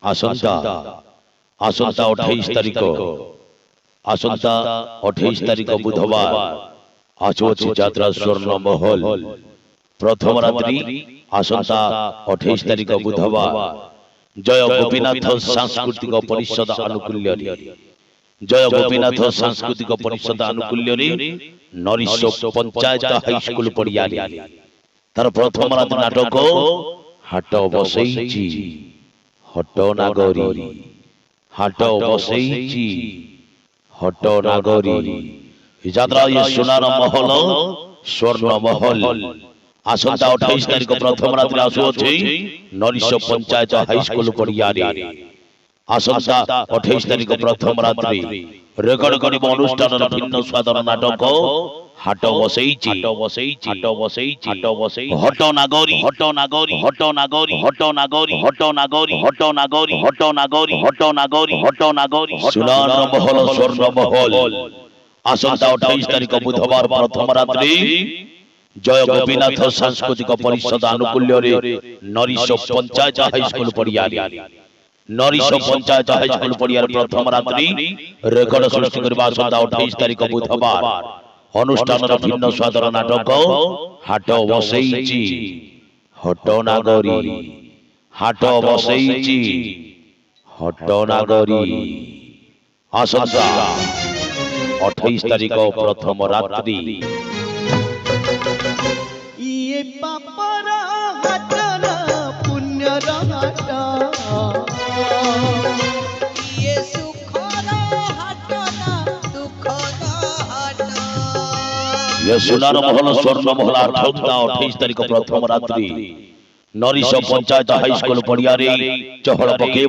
आसंता आसंता 28 तारिख आसंता 28 तारिख बुधवार आसुची यात्रा स्वर्ण महल प्रथम रात्रि आसंता 28 तारिख बुधवार जय गोपीनाथ सांस्कृतिक परिषद आनुकूल्य जय गोपीनाथ सांस्कृतिक परिषद आनुकूल्य नरीश पंचायत हाईस्कूल पड़िया तार प्रथम रात्रि नाटक हाट बसई हट नागरी हाट बसई हट नागरी यात्रा ये सोनार महल स्वर्ण महल आसंता 28 तारिख प्रथम रात्रि आसुअछि नरीश पंचायत हाईस्कूल पड़िया आसंता 28 तारिख प्रथम रात्रि रेकर्ड करिब अनुष्ठान भिन्न स्वादर नाटक हाट बसई हट नागरी हट नागरी हट नागरी हट नागरी हट नागरी हट नागरी हट नागरी हट नागरी हट नागरी सोनार महल स्वर्ण महल आसंता 28 तारिख बुधवार प्रथम रात्रि जय गोपीनाथ सांस्कृतिक परिषद आनुकूल्य नरीश पंचायत हाईस्कूल पड़िया नरीश पंचायत हाईस्कूल पड़िया प्रथम रात्रि रेकर्ड सृष्टि करबा आसंता 28 तारिख बुधवार अनुष्ठान भिन्न स्वादर नाटक हाट बसई हट नागरी हाट बसई हट नागरी आसंता 28 तारिख प्रथम रात्रि ये पापरा हटना पुण्य रहता ये सुखरा हटना दुखरा हटना ये सोनार महल स्वर्ण महल आसंता 28 तारिख प्रथम रात्रि नरीश पंचायत हाईस्कूल पड़िया चहल पके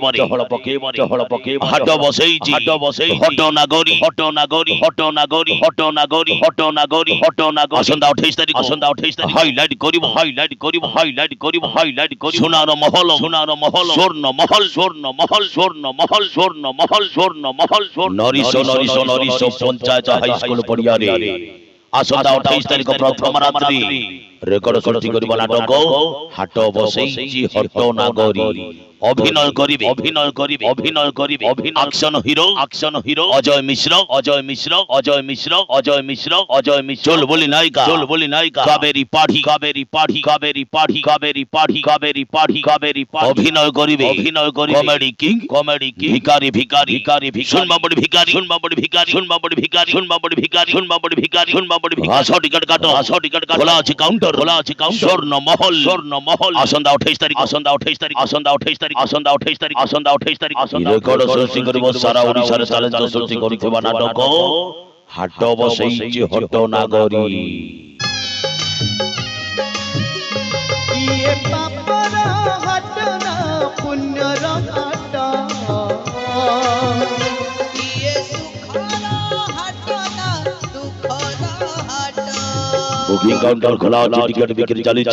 हाट बसई हट नागरी हट नागरी हट नागरी हट नागरी हट नागरी हट नागरी आसंता 28 तारिख हाईलाइट करिब सोनार महल स्वर्ण महल स्वर्ण महल स्वर्ण महल स्वर्ण महल स्वर्ण महल नरीश पंचायत हाईस्कूल पड़िया आसंता 28 तारिख प्रथम रात्रि रेकर्ड सृष्टि करबा नाटक हाट बसई हट नागरी अभिनय करिबे एक्शन हीरो अजय मिश्र चोल बोली नायिका कावेरी पाढ़ी अभिनय करिबे कॉमेडी किंग भिखारी सुनबा बड़ी हासो टिकट काटो खोला अछि काउंटर स्वर्ण महल आसंता 28 तारिख रेकर्ड सृष्टि करबो सारा ओडिसा रे चैलेंज सृष्टि करिथिबा नाटक हाट बसई हट नागरी ये पापरा हटना पुण्य रहता ये सुखरा हटना दुखरा हटना बुकिंग काउंटर खोला अछि टिकट बिक्री चली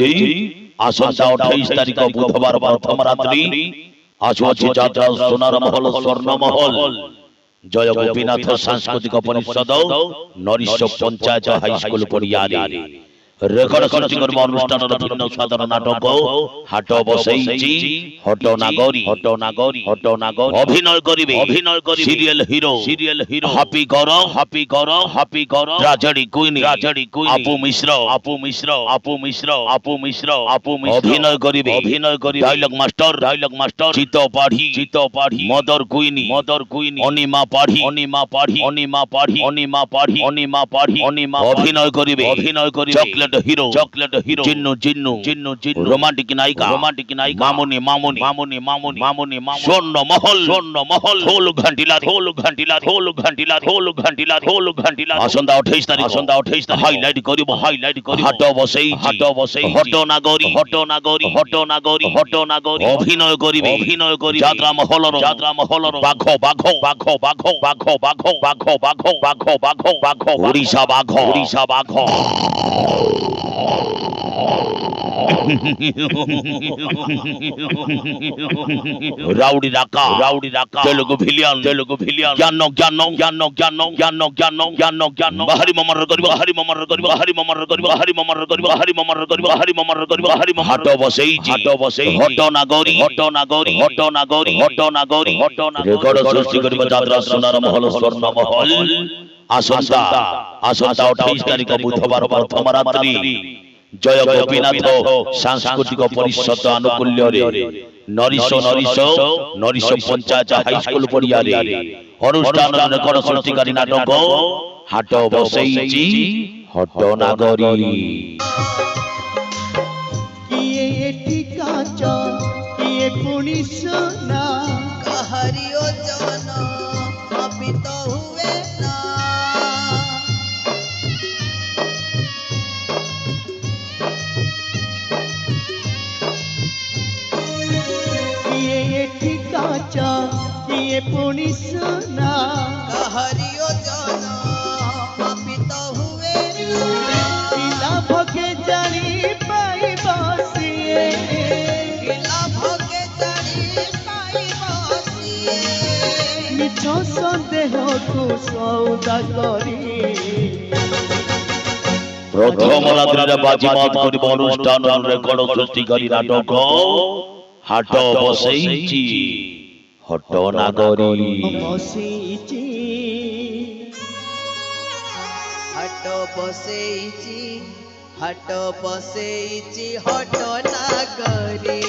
आसंता 28 तारिख बुधवार प्रथम रात्रि आसुची यात्रा सोनार महल स्वर्ण महल जय गोपीनाथ सांस्कृतिक परिषद नरीश पंचायत हाईस्कूल पड़िया रेकर्ड सृष्टि करबा अनुष्ठान भिन्न स्वादर नाटक हाट बसई हट नागरी अभिनय करिबे सीरियल हीरो हैप्पी करो ट्रेजेडी क्वीन आपू मिश्र अभिनय करिबे डायलॉग मास्टर चित्त पाढ़ी मदर क्वीन अनिमा पाढ़ी अभिनय करिबे चॉकलेट हीरो जिन्नू रोमांटिक नायिका मामुनी स्वर्ण महल होल घंटिला आसंता 28 तारिख हाईलाइट करिबो हाट बसई हट नागरी अभिनय करिबे यात्रा महल बाघ ओडिशा बाघ রাউডি রাকা তেলুগু ভিলিয়ান জ্ঞান বাহারি মামার করিব হাট বসেইছি হট নাগরী রেকর্ড সৃষ্টি করিব যাত্রা সোনার মহল স্বর্ণ মহল আসন্তা 28 তারিখ বুধবার প্রথম রাত্রি জয় গোপীনাথ সাংস্কৃতিক পরিষদ আনুকূল্যরে নরিশ পঞ্চায়েত হাইস্কুল পড়িয়ারে অনুষ্ঠান রেকর্ড সৃষ্টিকারী নাটক হাট বসেইছি হট নাগরী। কিয়ে এটি কাঁচা কিয়ে পুনি সোনা কাহারি ওজন মাপিত হুয়ে না কিয়ে এটি কাঁচা কিয়ে পুনি সোনা কাহারি ওজন মাপিত হুয়ে না ইলা ভকে জানি পাই বসিয়ে ইলা ভকে জানি পাই বসিয়ে মিছ সন্দেহକୁ সৌদা করি প্রথম রাত্রিরে বাজিমাত করিব অনুষ্ঠান রেকর্ড সৃষ্টিকারী নাটক হাট বসেইছি হট নাগরী। বসেইছি হাট বসেইছি হট নাগরী।